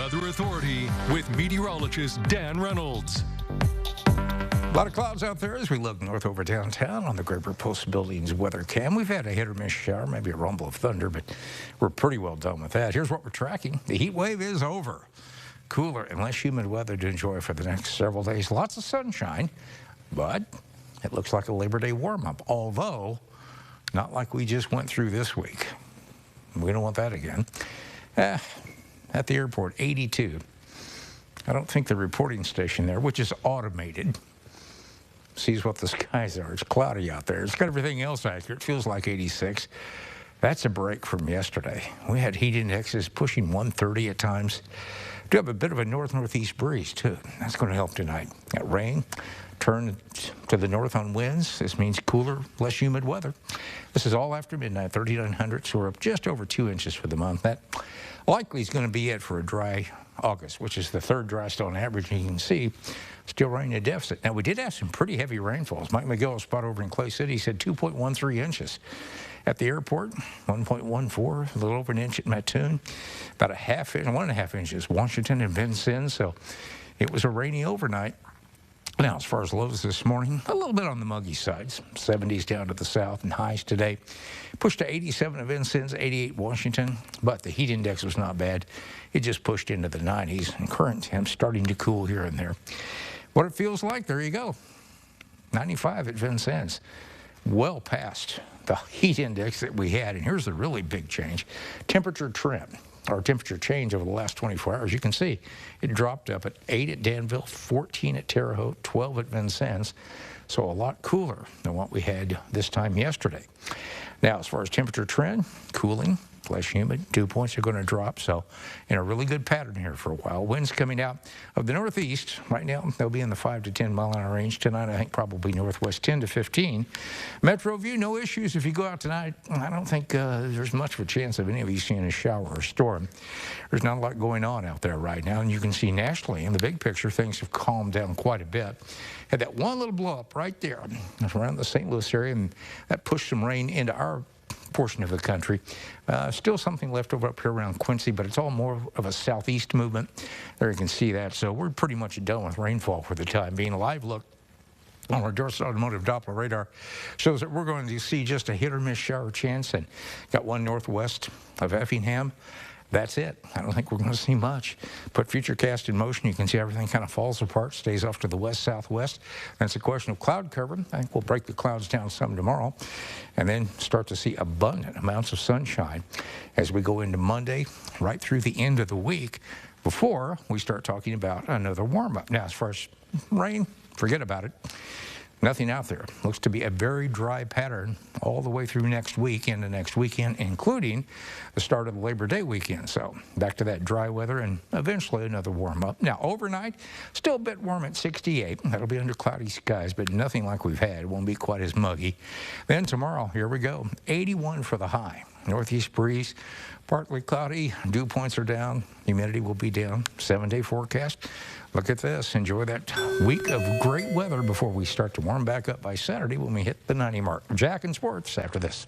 Weather Authority with meteorologist Dan Reynolds. A lot of clouds out there as we look north over downtown on the Graber Post Building's weather cam. We've had a hit or miss shower, maybe a rumble of thunder, but we're pretty well done with that. Here's what we're tracking. The heat wave is over. Cooler and less humid weather to enjoy for the next several days. Lots of sunshine, but it looks like a Labor Day warm-up, although not like we just went through this week. We don't want that again. At the airport, 82. I don't think the reporting station there, which is automated, sees what the skies are. It's cloudy out there. It's got everything else accurate. It feels like 86. That's a break from yesterday. We had heat indexes pushing 130 at times. Do have a bit of a north-northeast breeze, too. That's going to help tonight. Got rain, turn to the north on winds. This means cooler, less humid weather. This is all after midnight, 3,900, so we're up just over 2 inches for the month. That likely is going to be it for a dry August, which is the third driest on average. And you can see still running a deficit. Now, we did have some pretty heavy rainfalls. Mike McGill, a spot over in Clay City, said 2.13 inches. At the airport, 1.14, a little over an inch at Mattoon, about a half inch, 1.5 inches, Washington and Vincennes. So it was a rainy overnight. Now, as far as lows this morning, a little bit on the muggy sides. 70s down to the south and highs today. Pushed to 87 at Vincennes, 88 Washington, but the heat index was not bad. It just pushed into the 90s, and current temps starting to cool here and there. What it feels like, there you go. 95 at Vincennes. Well past the heat index that we had. And here's the really big change. Temperature trend, or temperature change over the last 24 hours. You can see it dropped up at 8 at Danville, 14 at Terre Haute, 12 at Vincennes. So a lot cooler than what we had this time yesterday. Now, as far as temperature trend, cooling, less humid, dew points are going to drop. So in a really good pattern here for a while. Winds coming out of the northeast. Right now, they'll be in the 5 to 10 mile an hour range. Tonight, I think probably northwest 10 to 15. Metro View, no issues if you go out tonight. I don't think there's much of a chance of any of you seeing a shower or a storm. There's not a lot going on out there right now. And you can see nationally, in the big picture, things have calmed down quite a bit. Had that one little blow up right there around the St. Louis area, and that pushed some rain into our portion of the country. Still something left over up here around Quincy, but it's all more of a southeast movement. There you can see that. So we're pretty much done with rainfall for the time being. A live look on our Dorset Automotive Doppler radar shows that we're going to see just a hit or miss shower chance, and got one northwest of Effingham. That's it. I don't think we're going to see much. Put Futurecast in motion. You can see everything kind of falls apart, stays off to the west-southwest. And it's a question of cloud cover. I think we'll break the clouds down some tomorrow and then start to see abundant amounts of sunshine as we go into Monday, right through the end of the week, before we start talking about another warm-up. Now, as far as rain, forget about it. Nothing out there. Looks to be a very dry pattern all the way through next week into next weekend, including the start of the Labor Day weekend. So back to that dry weather and eventually another warm up. Now, overnight, still a bit warm at 68. That'll be under cloudy skies, but nothing like we've had. It won't be quite as muggy. Then tomorrow, here we go. 81 for the high. Northeast breeze, partly cloudy. Dew points are down. Humidity will be down. 7-day forecast. Look at this. Enjoy that week of great weather before we start to warm back up by Saturday when we hit the 90 mark. Jack and Sports after this.